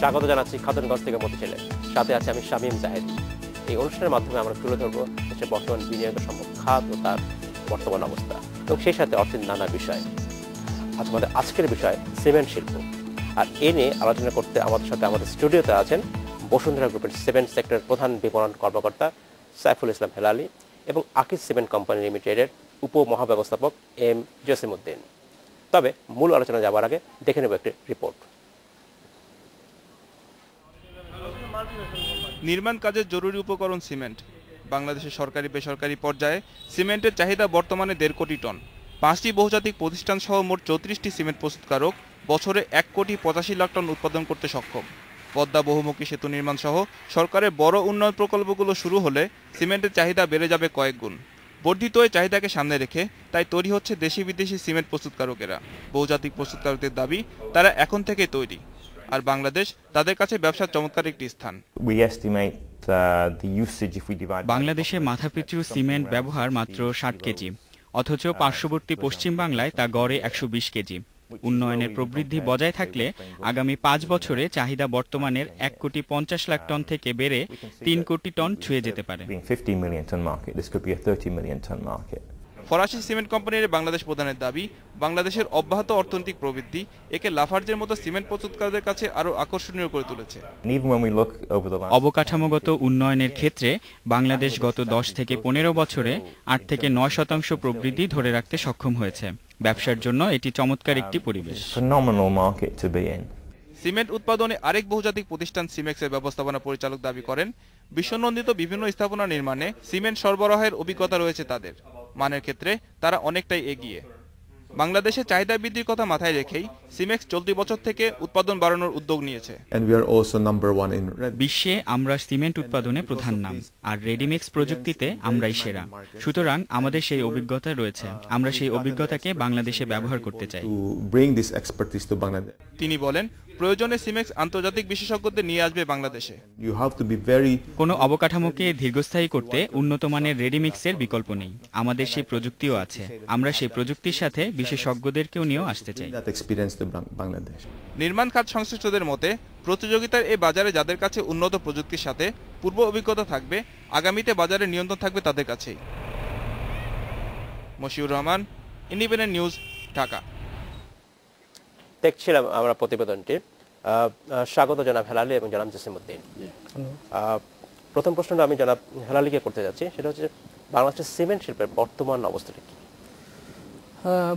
স্বাগত জানাচ্ছি খাতুনগঞ্জ থেকে মতিঝিলে। সাথে আছে আমি শামীম জাহেদি। এই অনুষ্ঠানের মাধ্যমে আমরা তুলে ধরবো হচ্ছে বর্তমান বিনিয়োগ সম্ভব খাত ও তার বর্তমান অবস্থা এবং সেই সাথে অর্থের নানা বিষয়। আমাদের আজকের বিষয় সিমেন্ট শিল্প। আর এ নিয়ে আলোচনা করতে আমাদের সাথে আমাদের স্টুডিওতে আছেন বসুন্ধরা গ্রুপের সিমেন্ট সেক্টরের প্রধান বিপণন কর্মকর্তা সাইফুল ইসলাম হেলালি এবং আকিজ সিমেন্ট কোম্পানি লিমিটেডের উপমহাব্যবস্থাপক এম জসিমউদ্দিন। তবে মূল আলোচনা যাওয়ার আগে দেখে নেব একটি রিপোর্ট। নির্মাণ কাজের জরুরি উপকরণ সিমেন্ট। বাংলাদেশের সরকারি বেসরকারি পর্যায়ে সিমেন্টের চাহিদা বর্তমানে 1.5 কোটি টন। 5টি বহুজাতিক প্রতিষ্ঠান সহ মোট 34টি সিমেন্ট প্রস্তুতকারক বছরে 1.85 লাখ টন উৎপাদন করতে সক্ষম। পদ্মা বহুমুখী সেতু নির্মাণ সহ সরকারের বড় উন্নয়ন প্রকল্পগুলো শুরু হলে সিমেন্টের চাহিদা বেড়ে যাবে কয়েক গুণ। বর্ধিত এই চাহিদাকে সামনে রেখে তাই তৈরি হচ্ছে দেশি বিদেশি সিমেন্ট প্রস্তুতকারকেরা। বহুজাতিক প্রস্তুতকারকদের দাবি তারা এখন থেকে তৈরি, আর বাংলাদেশ তাদের কাছে ব্যবসার চমৎকার একটি স্থান। বাংলাদেশে মাথাপিছু সিমেন্ট ব্যবহার মাত্র 60 কেজি, অথচ পার্শ্ববর্তী পশ্চিম বাংলায় তা গড়ে 120 কেজি। উন্নয়নের প্রবৃদ্ধি বজায় থাকলে আগামী 5 বছরে চাহিদা বর্তমানের 1.50 লাখ টন থেকে বেড়ে 3 কোটি টন ছুঁয়ে যেতে পারে। ফরাসি সিমেন্ট কোম্পানির বাংলাদেশ প্রধানের দাবি, বাংলাদেশের অব্যাহত অর্থনৈতিক প্রবৃদ্ধি একে লাফার্জের মতো সিমেন্ট প্রস্তুতকারকদের কাছে আরও আকর্ষণীয় করে তুলেছে। অবকাঠামোগত উন্নয়নের ক্ষেত্রে বাংলাদেশ গত 10 থেকে 15 বছরে 8 থেকে 9% প্রবৃদ্ধি ধরে রাখতে সক্ষম হয়েছে। ব্যবসার জন্য এটি চমৎকার একটি পরিবেশ। সিমেন্ট উৎপাদনে আরেক বহুজাতিক প্রতিষ্ঠান সিমেক্সের ব্যবস্থাপনা পরিচালক দাবি করেন, বিশ্বনন্দিত বিভিন্ন স্থাপনা নির্মাণে সিমেন্ট সরবরাহের অভিজ্ঞতা রয়েছে তাদের। মানের ক্ষেত্রে তারা অনেকটাই এগিয়ে। বাংলাদেশের চাহিদা বৃদ্ধির কথা মাথায় রেখেই সিমেক্স চলতি বছর থেকে উৎপাদন বাড়ানোর উদ্যোগ নিয়েছে। বিশ্বে আমরা সিমেন্ট উৎপাদনে প্রধান নাম, আর রেডিমিক্স প্রযুক্তিতে আমরাই সেরা। সুতরাং আমাদের সেই অভিজ্ঞতা রয়েছে, আমরা সেই অভিজ্ঞতাকে বাংলাদেশে ব্যবহার করতে চাই। তিনি বলেন, প্রয়োজনে সিমেক্স আন্তর্জাতিক বিশেষজ্ঞদের নিয়ে আসবে বাংলাদেশে। কোনো অবকাঠামোকে দীর্ঘস্থায়ী করতে উন্নত মানের রেডিমিক্সের বিকল্প নেই। আমাদের সেই প্রযুক্তিও আছে, আমরা সেই প্রযুক্তির সাথে বিশেষজ্ঞদেরকেও নিয়েও আসতে চাই। নির্মাণ খাত সংশ্লিষ্টদের মতে, প্রতিযোগিতার এই বাজারে যাদের কাছে উন্নত প্রযুক্তির সাথে পূর্ব অভিজ্ঞতা থাকবে, আগামীতে বাজারে নিয়ন্ত্রণ থাকবে তাদের কাছেই। Mashiur Rahman, Independent News, Dhaka. দেখছিলাম আমরা প্রতিবেদনটি। স্বাগত জনাব হেলালি এবং জনাব জসিমউদ্দিন। প্রথম প্রশ্নটা আমি জনাব হেলালিকে করতে যাচ্ছি, সেটা হচ্ছে বাংলাদেশের সিমেন্ট শিল্পের বর্তমান অবস্থাটা কি?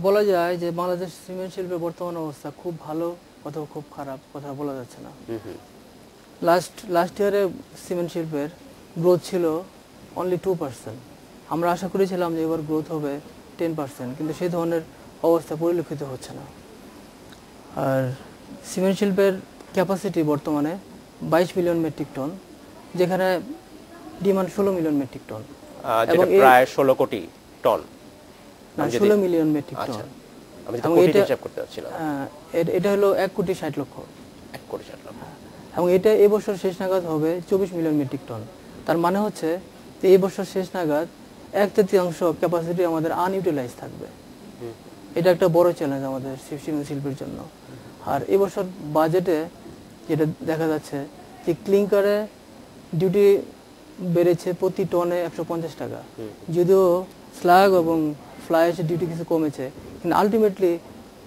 বলা যায় যে বাংলাদেশ সিমেন্ট শিল্পের বর্তমান অবস্থা খুব ভালো অথবা খুব খারাপ, কথা বলা যাচ্ছে না। লাস্ট ইয়ারে সিমেন্ট শিল্পের গ্রোথ ছিল অনলি 2%। আমরা আশা করেছিলাম যে এবার গ্রোথ হবে 10%, কিন্তু সেই ধরনের অবস্থা পরিলক্ষিত হচ্ছে না। আর সিমেন্ট শিল্পের ক্যাপাসিটি বর্তমানে 22 মিলিয়ন মেট্রিক টন, যেখানে ডিমান্ড 16 মিলিয়ন মেট্রিক টন, এবং প্রায় 16 কোটি টন, না 16 মিলিয়ন মেট্রিক টন। আমি তো কোটি হিসাব করতে যাচ্ছিলাম। এটা হলো 1.60 লক্ষ। 1.60 লক্ষ। এবং এটা এই বছর শেষ নাগাদ হবে 24 মিলিয়ন মেট্রিক টন। তার মানে হচ্ছে যে এই বছর শেষ নাগাদ 1/3 ক্যাপাসিটি আমাদের আনইউটিলাইজ থাকবে। এটা একটা বড় চ্যালেঞ্জ আমাদের সিমেন্ট শিল্পের জন্য। আর এবছর বাজেটে যেটা দেখা যাচ্ছে যে ক্লিংকারে ডিউটি বেড়েছে প্রতি টনে 150 টাকা, যদিও স্ল্যাগ এবং ফ্লাই অ্যাশের ডিউটি কিছু কমেছে, কিন্তু আলটিমেটলি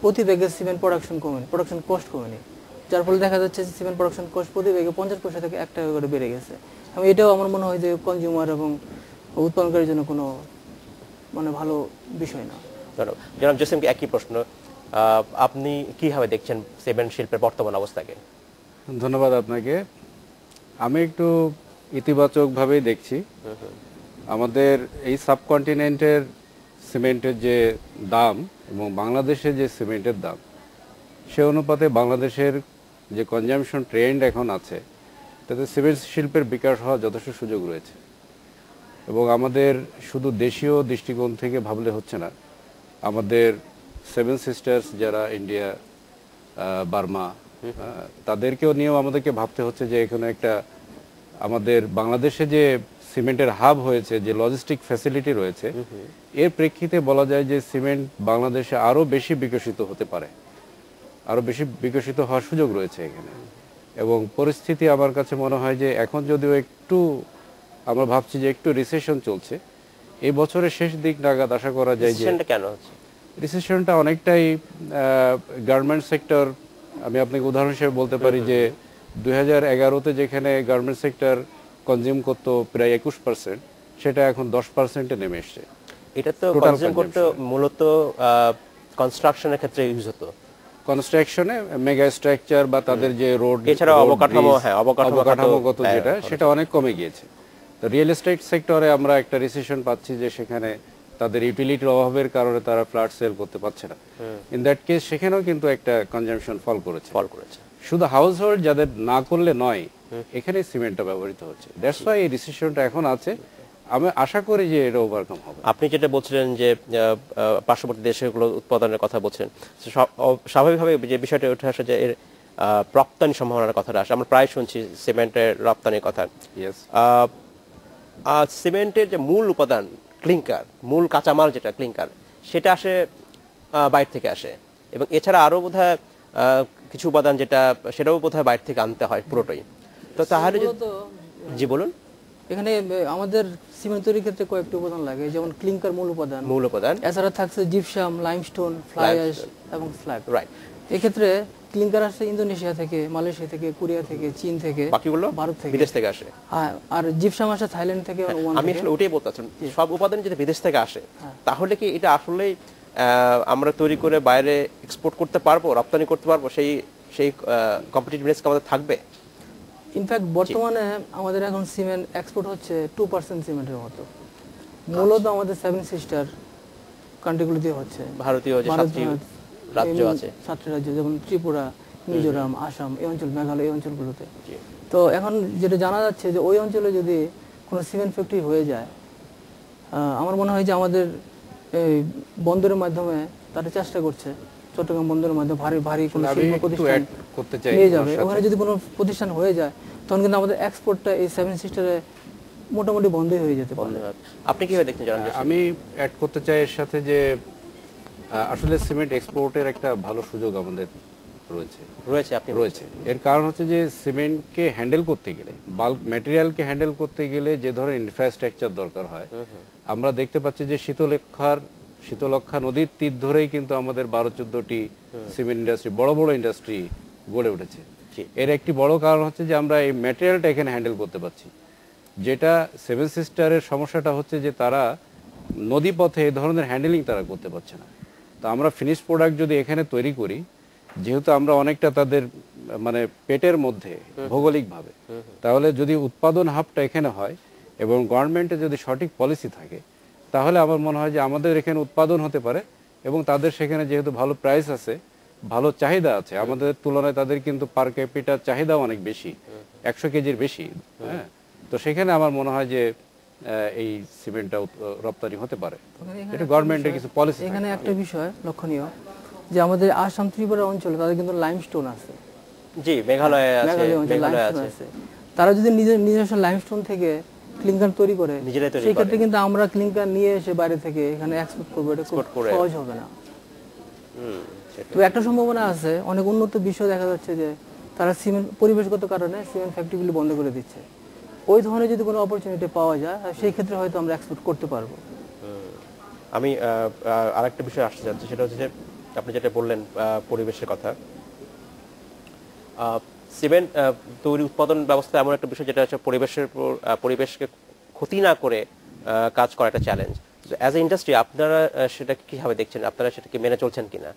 প্রতি ব্যাগের সিমেন্ট প্রোডাকশন কস্ট কমেনি, যার ফলে দেখা যাচ্ছে যে সিমেন্ট প্রোডাকশন কস্ট প্রতি ব্যাগে 50 পয়সা থেকে 1 টাকা করে বেড়ে গেছে। এবং এটাও আমার মনে হয় যে কনজিউমার এবং উৎপাদনকারীর জন্য কোনো ভালো বিষয় না। জনাব জসিমকে একই প্রশ্ন, আপনি কিভাবে দেখছেন সিমেন্ট শিল্পের বর্তমান অবস্থাকে? ধন্যবাদ আপনাকে। আমি একটু ইতিবাচকভাবেই দেখছি। আমাদের এই সাবকন্টিনেন্টের সিমেন্টের যে দাম এবং বাংলাদেশের যে সিমেন্টের দাম, সে অনুপাতে বাংলাদেশের যে কনজামশন ট্রেন্ড এখন আছে, তাতে সিমেন্ট শিল্পের বিকাশ হওয়ার যথেষ্ট সুযোগ রয়েছে। এবং আমাদের শুধু দেশীয় দৃষ্টিকোণ থেকে ভাবলে হচ্ছে না, আমাদের 7 সিস্টার্স যারা ইন্ডিয়া, বার্মা, তাদেরকেও নিয়েও আমাদেরকে ভাবতে হচ্ছে যে এখানে একটা আমাদের বাংলাদেশে যে সিমেন্টের হাব হয়েছে, যে লজিস্টিক ফ্যাসিলিটি রয়েছে, এর প্রেক্ষিতে বলা যায় যে সিমেন্ট বাংলাদেশে আরও বেশি বিকশিত হতে পারে, আরও বেশি বিকশিত হওয়ার সুযোগ রয়েছে এখানে। এবং পরিস্থিতি আমার কাছে মনে হয় যে এখন যদিও একটু আমরা ভাবছি যে একটু রিসেশন চলছে, এই বছরের শেষ দিক নাগাদ আশা করা যায় যে রিসেশনটা কেন হচ্ছে? রিসেশনটা অনেকটাই গার্মেন্ট সেক্টর, আমি আপনাকে উদাহরণ হিসেবে বলতে পারি যে 2011-তে যেখানে গার্মেন্ট সেক্টর কনজিউম করতো প্রায় 21%, সেটা এখন 10%-এ নেমে এসছে। এটা তো Total কনজিউম করতে মূলত কনস্ট্রাকশনের ক্ষেত্রে ইউজ হতো, কনস্ট্রাকশনে মেগা স্ট্রাকচার বা তাদের যে রোড, এছাড়াও অবকাঠামো, হ্যাঁ, অবকাঠামোগত যেটা, সেটা অনেক কমে গিয়েছে। তো রিয়েল এস্টেট সেক্টরে আমরা একটা রিসেশন পাচ্ছি যে সেখানে তাদের ইউটিলিটির অভাবের কারণে তারা ফ্ল্যাট সেল করতে পারছে না। ইন দ্যাট কেস সেখানেও কিন্তু একটা কনজাম্পশন ফল করেছে। শুধু হাউস হোল্ড যাদের না করলে নয়, এখানে সিমেন্টটা ব্যবহৃত হচ্ছে। দ্যাটস ওয়াই এই রিসেশনটা এখন আছে। আমি আশা করি যে এটা ওভারকাম হবে। আপনি যেটা বলছিলেন যে পার্শ্ববর্তী দেশগুলো উৎপাদনের কথা বলছেন, স্বাভাবিকভাবে যে বিষয়টা উঠে আসে যে এর রপ্তানি সম্ভাবনার কথাটা আসে। আমরা প্রায় শুনছি সিমেন্টের রপ্তানির কথা। সিমেন্টের যে মূল উপাদান ক্লিংকার, মূল কাঁচামাল যেটা ক্লিংকার, সেটা আসে বাইরে থেকে আসে, এবং এছাড়া আরো বোধহয় কিছু উপাদান যেটা সেটাও বোধহয় বাইরে থেকে আনতে হয় পুরোটাই। তো তাহলে জি বলুন। এখানে আমাদের সিমেন্ট তৈরির ক্ষেত্রে কয়েকটি উপাদান লাগে, যেমন ক্লিংকার মূল উপাদান, এছাড়া থাকছে জিপসাম, লাইমস্টোন, ফ্লাই অ্যাশ এবং স্ল্যাগ। রাইট। এক্ষেত্রে ক্লিংকার আসে ইন্দোনেশিয়া থেকে, মালয়েশিয়া থেকে, কোরিয়া থেকে, চীন থেকে, বাকিগুলো ভারত থেকে, বিদেশ থেকে আসে। আর জিপসাম আসে থাইল্যান্ড থেকে। আমি আসলে ওটাই বলতে চাচ্ছি, সব উপাদান যদি বিদেশ থেকে আসে, তাহলে কি এটা আসলেই আমরা তৈরি করে বাইরে এক্সপোর্ট করতে পারবো, রপ্তানি করতে পারবো, সেই কম্পিটিটিভনেস আমাদের থাকবে? ইনফ্যাক্ট বর্তমানে আমাদের এখন সিমেন্ট এক্সপোর্ট হচ্ছে 2% সিমেন্টের মতো। মূলত আমাদের 7 সিস্টার কান্ট্রিগুলোতে হচ্ছে, ভারতীয় যে 7টি রাজ্য আছে, 7টি রাজ্য, যেমন ত্রিপুরা, মিজোরাম, আসাম, এই অঞ্চল, মেঘালয়, এই অঞ্চলগুলোতে। তো এখন যেটা জানা যাচ্ছে যে ওই অঞ্চলে যদি কোনো সিমেন্ট ফ্যাক্টরি হয়ে যায়, আমার মনে হয় যে আমাদের এই বন্দরের মাধ্যমে তারা চেষ্টা করছে, চট্টগ্রাম বন্দরের মাধ্যমে ভারী কোনো শিল্প প্রতিষ্ঠান নিয়ে যাবে। ওখানে যদি কোনো প্রতিষ্ঠান হয়ে যায়, তখন কিন্তু আমাদের এক্সপোর্টটা এই 7 সিস্টারে মোটামুটি বন্ধই হয়ে যেতে পারে। আপনি কিভাবে দেখছেন জানেন? আমি অ্যাড করতে চাই এর সাথে যে আসলে সিমেন্ট এক্সপোর্টের একটা ভালো সুযোগ আমাদের রয়েছে। এর কারণ হচ্ছে যে সিমেন্টকে হ্যান্ডেল করতে গেলে, বাল্ক ম্যাটেরিয়ালকে হ্যান্ডেল করতে গেলে যে ধরনের ইনফ্রাস্ট্রাকচার দরকার হয়, আমরা দেখতে পাচ্ছি যে শীতলক্ষা নদীর তীর ধরেই কিন্তু আমাদের 12-14টি সিমেন্ট ইন্ডাস্ট্রি, বড় বড় ইন্ডাস্ট্রি গড়ে উঠেছে। এর একটি বড় কারণ হচ্ছে যে আমরা এই ম্যাটেরিয়ালটা এখানে হ্যান্ডেল করতে পারছি। যেটা 7 সিস্টারের সমস্যাটা হচ্ছে যে তারা নদী পথে এই ধরনের হ্যান্ডেলিং তারা করতে পারছে না। তো আমরা ফিনিশ প্রোডাক্ট যদি এখানে তৈরি করি, যেহেতু আমরা অনেকটা তাদের মানে পেটের মধ্যে ভৌগোলিকভাবে, তাহলে যদি উৎপাদন হাবটা এখানে হয় এবং গভর্নমেন্টে যদি সঠিক পলিসি থাকে, তাহলে আমার মনে হয় যে আমাদের এখানে উৎপাদন হতে পারে এবং তাদের সেখানে যেহেতু ভালো প্রাইস আছে, ভালো চাহিদা আছে, আমাদের তুলনায় তাদের কিন্তু পার ক্যাপিটাল চাহিদাও অনেক বেশি, 100 কেজির বেশি। হ্যাঁ, তো সেখানে আমার মনে হয় যে এই সিমেন্টটা রপ্তানি হতে পারে। এটা গভর্নমেন্টের কিছু পলিসি। এখানে একটা বিষয় লক্ষণীয় যে আমাদের আসাম ত্রিপুরা অঞ্চলে তাদের কিন্তু লাইমস্টোন আছে। জি, মেঘালয়ে আছে। তারা যদি নিজস্ব লাইমস্টোন থেকে ক্লিংকার তৈরি করে, সেই ক্ষেত্রে কিন্তু আমরা ক্লিংকার নিয়ে এসে বাইরে থেকে এখানে এক্সপোর্ট করবো, এটা খুব সহজ হবে না। তো একটা সম্ভাবনা আছে, অনেক উন্নত বিশ্ব দেখা যাচ্ছে যে তারা সিমেন্ট পরিবেশগত কারণে সিমেন্ট ফ্যাক্টরিগুলি বন্ধ করে দিচ্ছে। ওই ধরনের যদি কোনো অপরচুনিটি পাওয়া যায়, সেই ক্ষেত্রে হয়তো আমরা এক্সপোর্ট করতে পারবো। আমি আরেকটা বিষয় আসতে চাচ্ছি, সেটা হচ্ছে যে আপনি যেটা বললেন পরিবেশের কথা, সিমেন্ট তৈরি উৎপাদন ব্যবস্থা এমন একটা বিষয় যেটা হচ্ছে পরিবেশকে ক্ষতি না করে কাজ করা একটা চ্যালেঞ্জ। অ্যাজ এ ইন্ডাস্ট্রি আপনারা সেটা কিভাবে দেখছেন? আপনারা সেটাকে মেনে চলছেন কিনা?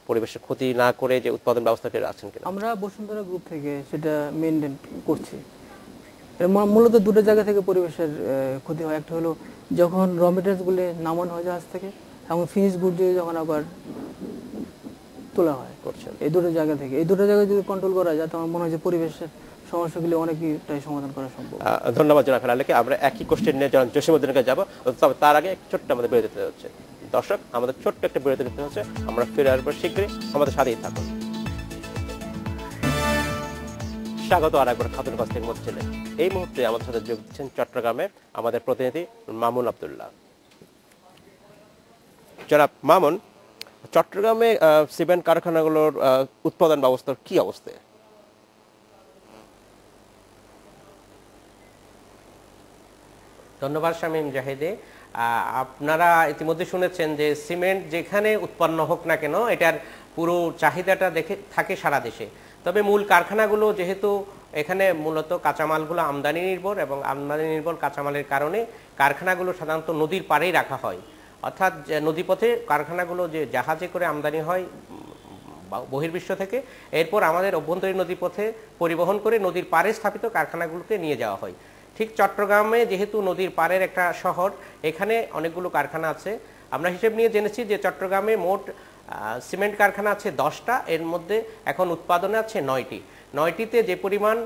পরিবেশের ক্ষতি না করে যে উৎপাদন ব্যবস্থাকে রাখছেন কিনা? আমরা বসুন্ধরা গ্রুপ থেকে সেটা মেনটেন করছি। মূলত দুটো জায়গা থেকে পরিবেশের ক্ষতি হয়। একটা হলো যখন র মেটেরিয়ালসগুলি নামানো হয় জাহাজ থেকে, এবং ফিনিশ গুড যখন আবার তোলা হয়, এই দুটো জায়গা থেকে। এই দুটো জায়গায় যদি কন্ট্রোল করা যায়, তখন মনে হয় যে পরিবেশের সমস্যাগুলি অনেকটাই সমাধান করা সম্ভব। ধন্যবাদ জনাব হেলালকে। আমরা একই কোশ্চেন নিয়ে জনাব জসিমউদ্দিনের কাছে যাবো, তবে তার আগে ছোট্ট আমাদের বিরতি দিতে হচ্ছে। দর্শক, আমাদের ছোট্ট একটা বিরতি দিতে হচ্ছে, আমরা ফিরে আসবো শীঘ্রই, আমাদের সাথেই থাকুন। স্বাগত আর একবার খাতুন কাছ থেকে মধ্যে। এই মুহূর্তে আমাদের সাথে যোগ দিচ্ছেন চট্টগ্রামে আমাদের প্রতিনিধি মামুন আব্দুল্লাহ। জনাব মামুন, চট্টগ্রামে সিমেন্ট কারখানাগুলোর উৎপাদন ব্যবস্থার কি অবস্থা? ধন্যবাদ শামীম জাহিদে। আপনারা ইতিমধ্যে শুনেছেন যে সিমেন্ট যেখানে উৎপন্ন হোক না কেন এটার পুরো চাহিদাটা দেখে থাকে সারা দেশে। তবে মূল কারখানাগুলো যেহেতু এখানে মূলত কাঁচামালগুলো আমদানি নির্ভর এবং আমদানি নির্ভর কাঁচামালের কারণে কারখানাগুলো সাধারণত নদীর পাড়েই রাখা হয়, অর্থাৎ নদীপথে কারখানাগুলো যে জাহাজে করে আমদানি হয় বহির্বিশ্ব থেকে, এরপর আমাদের অভ্যন্তরীণ নদীপথে পরিবহন করে নদীর পাড়ে স্থাপিত কারখানাগুলোতে নিয়ে যাওয়া হয়। ঠিক চট্টগ্রামে যেহেতু নদীর পাড়ের একটা শহর, এখানে অনেকগুলো কারখানা আছে। আমরা হিসেব নিয়ে জেনেছি যে চট্টগ্রামে মোট সিমেন্ট কারখানা আছে 10টা, এর মধ্যে এখন উৎপাদনে আছে 9টিতে যে পরিমাণ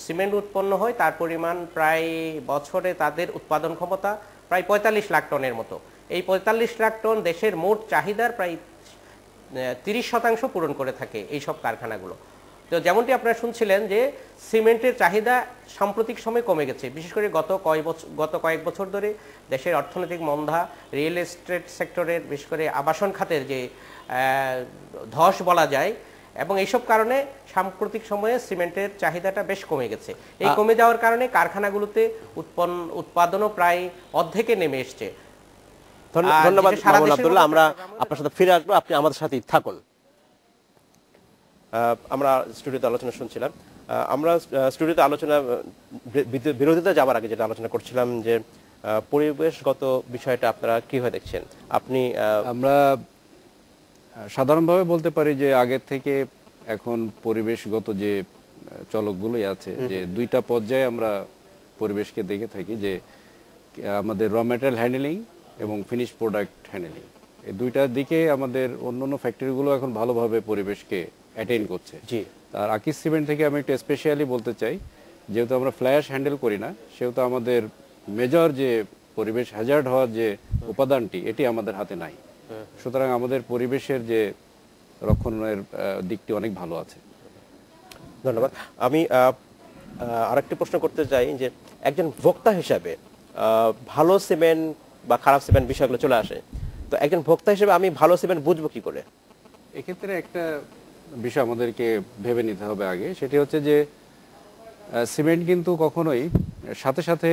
সিমেন্ট উৎপন্ন হয় তার পরিমাণ প্রায় বছরে তাদের উৎপাদন ক্ষমতা প্রায় 45 লাখ টনের মতো। এই 45 লাখ টন দেশের মোট চাহিদার প্রায় 30% পূরণ করে থাকে এই সব কারখানাগুলো। তো যেমনটি আপনারা শুনছিলেন যে সিমেন্টের চাহিদা সাম্প্রতিক সময়ে কমে গেছে, বিশেষ করে গত কয়েক বছর ধরে দেশের অর্থনৈতিক মন্দা, রিয়েল এস্টেট সেক্টরের বিশেষ করে আবাসন খাতের যে ধস বলা যায়, এবং এইসব কারণে সাম্প্রতিক সময়ে সিমেন্টের চাহিদাটা বেশ কমে গেছে। এই কমে যাওয়ার কারণে কারখানাগুলোতে উৎপাদনও প্রায় অর্ধেকে নেমে এসছে। ধন্যবাদ মামুন আব্দুল্লাহ, আমরা আপনার সাথে ফিরে আসবো, আপনি আমাদের সাথেই থাকুন। আমরা স্টুডিওতে আলোচনা শুনছিলাম। আমরা স্টুডিওতে আলোচনা বিরোধিতা যাওয়ার আগে যেটা আলোচনা করছিলাম যে পরিবেশগত বিষয়টা আপনারা কিভাবে দেখছেন আপনি? আমরা সাধারণভাবে বলতে পারি যে আগের থেকে এখন পরিবেশগত যে চলকগুলোই আছে, যে দুইটা পর্যায়ে আমরা পরিবেশকে দেখে থাকি, যে আমাদের র ম্যাটেরিয়াল হ্যান্ডেলিং এবং ফিনিশ প্রোডাক্ট হ্যান্ডেলিং, এই দুইটার দিকে আমাদের অন্যান্য ফ্যাক্টরিগুলো এখন ভালোভাবে পরিবেশকে অ্যাটেন্ড করছে। জি, আর আকিস সিমেন্ট থেকে আমি একটু স্পেশালি বলতে চাই, যেহেতু আমরা ফ্ল্যাশ হ্যান্ডেল করি না, সেহেতু আমাদের মেজর যে পরিবেশ হ্যাজার্ড হওয়ার যে উপাদানটি, এটি আমাদের হাতে নাই। সুতরাং আমাদের পরিবেশের যে রক্ষণের দিকটি অনেক ভালো আছে। ধন্যবাদ। আমি আরেকটি প্রশ্ন করতে চাই যে একজন ভোক্তা হিসাবে ভালো সিমেন্ট বা খারাপ সিমেন্ট বিষয়গুলো চলে আসে, তো একজন ভোক্তা হিসেবে আমি ভালো সিমেন্ট বুঝবো কি করে? এক্ষেত্রে একটা বিষয় আমাদেরকে ভেবে নিতে হবে আগে, সেটি হচ্ছে যে সিমেন্ট কিন্তু কখনোই সাথে সাথে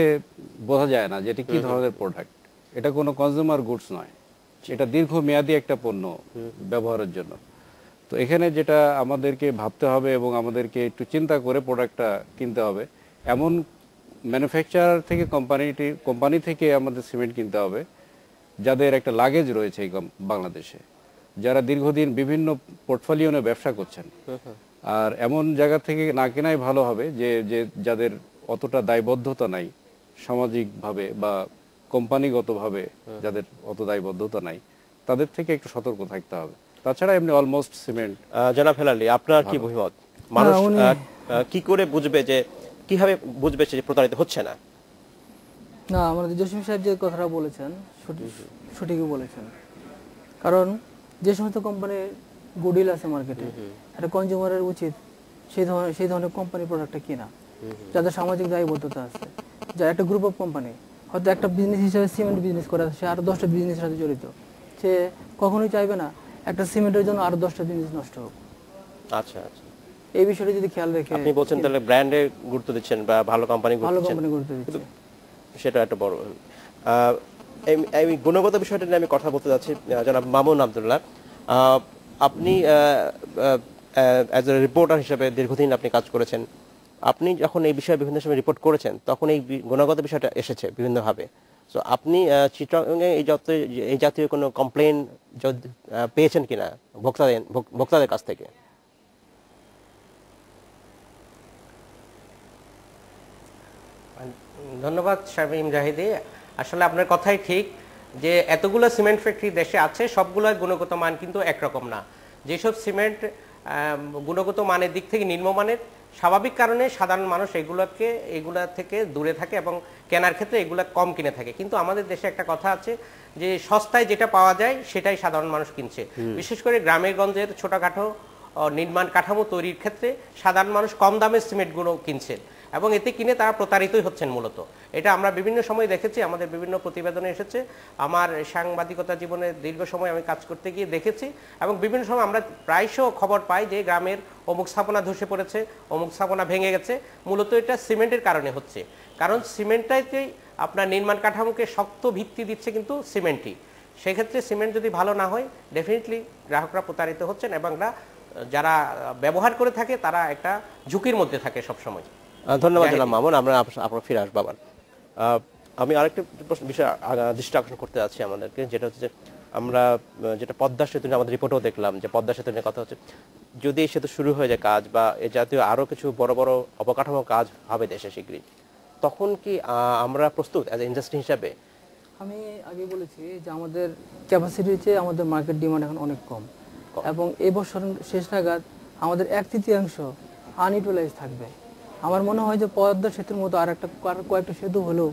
বোঝা যায় না যে এটি কি ধরনের প্রোডাক্ট। এটা কোনো কনজিউমার গুডস নয়, এটা দীর্ঘমেয়াদী একটা পণ্য ব্যবহারের জন্য। তো এখানে যেটা আমাদেরকে ভাবতে হবে এবং আমাদেরকে একটু চিন্তা করে প্রোডাক্টটা কিনতে হবে, এমন ম্যানুফ্যাকচারার থেকে কোম্পানি থেকে আমাদের সিমেন্ট কিনতে হবে যাদের একটা লাগেজ রয়েছে এই বাংলাদেশে, যারা দীর্ঘদিন বিভিন্ন পোর্টফোলিও নিয়ে ব্যবসা করছেন। আর এমন জায়গা থেকে না কেনাই ভালো হবে যে যাদের অতটা দায়বদ্ধতা নাই সামাজিকভাবে বা কোম্পানিগতভাবে, যাদের অত দায়বদ্ধতা নাই, তাদের থেকে একটু সতর্ক থাকতে হবে। তাছাড়া এমনি অলমোস্ট সিমেন্ট। জনাব হেলালি, আপনার কি অভিমত? মানুষ কি করে বুঝবে, যে কিভাবে বুঝবে যে প্রতারিত হচ্ছে না? না, আমাদের জসিম সাহেব যে কথাটা বলেছেন সঠিকই বলেছেন। কারণ যে সমস্ত কোম্পানির গুডউইল আছে মার্কেটে, একটা কনজিউমারের উচিত সেই ধরনের কোম্পানির প্রোডাক্টটা কিনা, যাদের সামাজিক দায়বদ্ধতা আছে। যার একটা গ্রুপ অফ কোম্পানি হয়তো একটা বিজনেস হিসেবে সিমেন্ট বিজনেস করে, সে আরো 10টা বিজনেসের সাথে জড়িত, সে কখনোই চাইবে না একটা সিমেন্টের জন্য আরো 10টা বিজনেস নষ্ট হোক। আচ্ছা আচ্ছা, এই বিষয়টা যদি খেয়াল রেখে আপনি বলছেন তাহলে ব্র্যান্ডে গুরুত্ব দিচ্ছেন বা ভালো কোম্পানি গুরুত্ব দিচ্ছে, সেটা একটা বড়। এই গুণগত বিষয়টা নিয়ে আমি কথা বলতে যাচ্ছি। জনাব মামুন আব্দুল্লাহ, আপনি অ্যাজ এ রিপোর্টার হিসেবে দীর্ঘদিন আপনি কাজ করেছেন, আপনি যখন এই বিষয়ে বিভিন্ন সময় রিপোর্ট করেছেন তখন এই গুণগত বিষয়টা এসেছে বিভিন্নভাবে। তো আপনি চিটাগংয়ে এই জাতীয় কোনো কমপ্লেন পেয়েছেন কিনা ভোক্তাদের কাছ থেকে? ধন্যবাদ শামীম জাহিদি। আসলে আপনার কথাই ঠিক যে এতগুলো সিমেন্ট ফ্যাক্টরি দেশে আছে, সবগুলোর গুণগত মান কিন্তু একরকম না। যেসব সিমেন্ট গুণগত মানের দিক থেকে নিম্নমানের, স্বাভাবিক কারণে সাধারণ মানুষ এগুলা থেকে দূরে থাকে এবং কেনার ক্ষেত্রে এগুলা কম কিনে থাকে। কিন্তু আমাদের দেশে একটা কথা আছে যে সস্তায় যেটা পাওয়া যায় সেটাই সাধারণ মানুষ কিনছে। বিশেষ করে গ্রামের গঞ্জের ছোটখাটো নির্মাণ কাঠামো তৈরির ক্ষেত্রে সাধারণ মানুষ কম দামের সিমেন্টগুলো কিনছেন এবং এতে কিনে তারা প্রতারিতই হচ্ছেন মূলত। এটা আমরা বিভিন্ন সময় দেখেছি, আমাদের বিভিন্ন প্রতিবেদনে এসেছে। আমার সাংবাদিকতা জীবনে দীর্ঘ সময় আমি কাজ করতে গিয়ে দেখেছি এবং বিভিন্ন সময় আমরা প্রায়শই খবর পাই যে গ্রামের অমুক স্থাপনা ধসে পড়েছে, অমুক স্থাপনা ভেঙে গেছে। মূলত এটা সিমেন্টের কারণে হচ্ছে, কারণ সিমেন্টটাই আপনার নির্মাণ কাঠামোকে শক্ত ভিত্তি দিচ্ছে কিন্তু সিমেন্টই। সেক্ষেত্রে সিমেন্ট যদি ভালো না হয় ডেফিনেটলি গ্রাহকরা প্রতারিত হচ্ছেন এবং যারা ব্যবহার করে থাকে তারা একটা ঝুঁকির মধ্যে থাকে সবসময়। ধন্যবাদ জনাব মামুন, আমরা আপনার ফিরে আসবো আবার। আমি আরেকটা বিষয় দৃষ্টি আকর্ষণ করতে যাচ্ছি আমাদেরকে, যেটা হচ্ছে যে আমরা যেটা পদ্মা সেতু নিয়ে আমাদের রিপোর্টেও দেখলাম যে পদ্মা সেতু নিয়ে কথা হচ্ছে, যদি এই সেতু শুরু হয়ে যায় কাজ বা এ জাতীয় আরও কিছু বড় বড় অবকাঠামো কাজ হবে দেশে শীঘ্রই, তখন কি আমরা প্রস্তুত অ্যাজ এ ইন্ডাস্ট্রি হিসাবে? আমি আগে বলেছি যে আমাদের ক্যাপাসিটির চেয়ে আমাদের মার্কেট ডিমান্ড এখন অনেক কম, এবং এই বছর শেষ নাগাদ আমাদের 1/3 আনইউটিলাইজ থাকবে। আমার মনে হয় যে পদ্মা সেতুর মতো কয়েকটা সেতু হলেও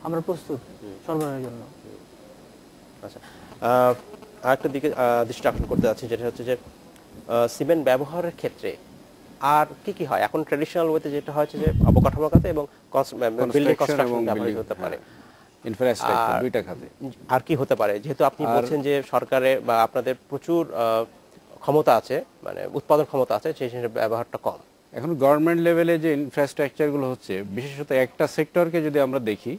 আমরা প্রস্তুত সরবরাহের জন্য। আচ্ছা, আরেকটা দিকে দৃষ্টি আকর্ষণ করতে যাচ্ছি, যেটা হচ্ছে যে সিমেন্ট ব্যবহারের ক্ষেত্রে আর কি হয়? এখন ট্র্যাডিশনাল ওয়েতে যেটা হচ্ছে যে অবকাঠামো খাতে এবং বিল্ডিং কনস্ট্রাকশন ব্যবহৃত হতে পারে, ইনফ্রাস্ট্রাকচার দুইটা খাতে। আর কি হতে পারে? যেহেতু আপনি বলছেন যে সরকারের বা আপনাদের প্রচুর ক্ষমতা আছে, মানে উৎপাদন ক্ষমতা আছে, সেই হিসেবে ব্যবহারটা কম। এখন গভর্নমেন্ট লেভেলে যে ইনফ্রাস্ট্রাকচারগুলো হচ্ছে, বিশেষত একটা সেক্টরকে যদি আমরা দেখি,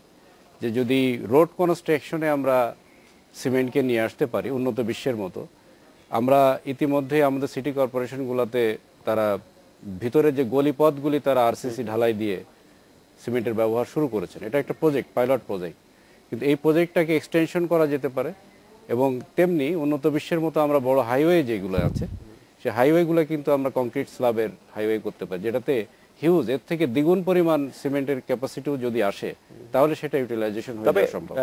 যে যদি রোড কনস্ট্রাকশনে আমরা সিমেন্টকে নিয়ে আসতে পারি উন্নত বিশ্বের মতো, আমরা ইতিমধ্যে আমাদের সিটি কর্পোরেশনগুলোতে তারা ভিতরে যে গলিপথগুলি তারা আরসিসি ঢালাই দিয়ে সিমেন্টের ব্যবহার শুরু করেছেন। এটা একটা প্রজেক্ট, পাইলট প্রজেক্ট, কিন্তু এই প্রজেক্টটাকে এক্সটেনশন করা যেতে পারে। এবং তেমনি উন্নত বিশ্বের মতো আমরা বড় হাইওয়ে যেগুলো আছে, সেই হাইওয়েগুলো কিন্তু আমরা কংক্রিট স্ল্যাবের হাইওয়ে করতে পারি, যেটাতে হিউজ এর থেকে দ্বিগুণ পরিমাণ সিমেন্টের ক্যাপাসিটিও যদি আসে, তাহলে সেটা ইউটিলাইজেশন হয়ে যাওয়া সম্ভব।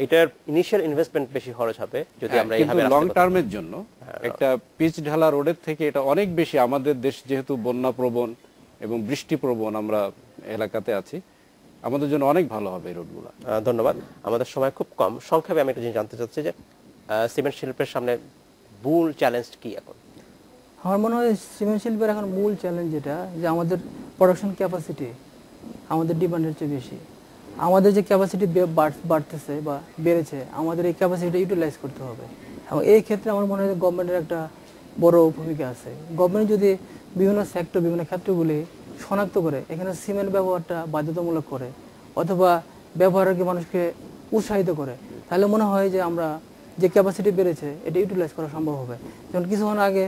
এটার ইনিশিয়াল ইনভেস্টমেন্ট বেশি খরচ হবে যদি আমরা এইভাবে লং টার্মের জন্য একটা পিচ ঢালা রোডের থেকে এটা অনেক বেশি, আমাদের দেশ যেহেতু বন্যা প্রবণ এবং বৃষ্টি প্রবণ আমরা এলাকাতে আছি, আমাদের জন্য অনেক ভালো হবে এই রোডগুলো। ধন্যবাদ। আমাদের সময় খুব কম, সংক্ষেপে আমি একটা জিনিস জানতে চাচ্ছি যে সিমেন্ট শিল্পের সামনে মূল চ্যালেঞ্জ কি এখন? আমার মনে হয় সিমেন্ট শিল্পের এখন মূল চ্যালেঞ্জ যেটা, যে আমাদের প্রোডাকশন ক্যাপাসিটি আমাদের ডিমান্ডের চেয়ে বেশি। আমাদের যে ক্যাপাসিটি বাড়তেছে বা বেড়েছে, আমাদের এই ক্যাপাসিটি ইউটিলাইজ করতে হবে, এবং এই ক্ষেত্রে আমার মনে হয় গভর্নমেন্টের একটা বড় ভূমিকা আছে। গভর্নমেন্ট যদি বিভিন্ন সেক্টর, বিভিন্ন ক্ষেত্রগুলি শনাক্ত করে এখানে সিমেন্ট ব্যবহারটা বাধ্যতামূলক করে, অথবা ব্যবহারকে মানুষকে উৎসাহিত করে, তাহলে মনে হয় যে আমরা যে ক্যাপাসিটি বেড়েছে এটা ইউটিলাইজ করা সম্ভব হবে। যেমন কিছুক্ষণ আগে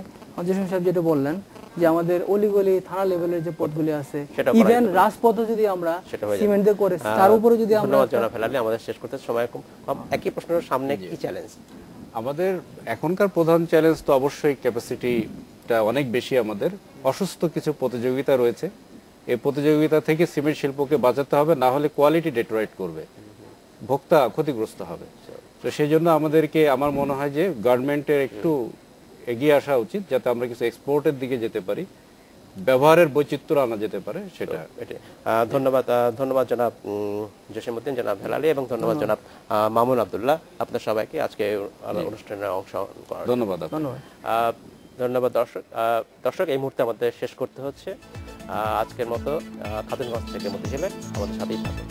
জসিম সাহেব যেটা বললেন, যে আমাদের অলিগলি থানা লেভেলের যে পথগুলি আছে, ইভেন রাজপথও যদি আমরা সিমেন্ট দিয়ে করে, তার উপরে যদি আমরা আমাদের শেষ করতে সময় কম, একই প্রশ্নের সামনে কি চ্যালেঞ্জ? আমাদের এখনকার প্রধান চ্যালেঞ্জ তো অবশ্যই ক্যাপাসিটিটা অনেক বেশি। আমাদের অসুস্থ কিছু প্রতিযোগিতা রয়েছে, এই প্রতিযোগিতা থেকে সিমেন্ট শিল্পকে বাঁচাতে হবে, না হলে কোয়ালিটি ডেটোরেট করবে, ভোক্তা ক্ষতিগ্রস্ত হবে। তো সেই জন্য আমাদেরকে, আমার মনে হয় যে গভর্নমেন্টের একটু এগিয়ে আসা উচিত, যাতে আমরা কিছু এক্সপোর্টের দিকে যেতে পারি, ব্যবহারের বৈচিত্র্য আনা যেতে পারে সেটা। ধন্যবাদ জনাব জসিমউদ্দিন, জনাব হেলালি, এবং ধন্যবাদ জনাব মামুন আব্দুল্লাহ, আপনার সবাইকে আজকে অনুষ্ঠানে অংশগ্রহণ করার ধন্যবাদ। ধন্যবাদ দর্শক, এই মুহূর্তে আমাদের শেষ করতে হচ্ছে। আজকের মতো খাতুনগঞ্জ থেকে মতিঝিলে আমাদের সাথেই থাকুন।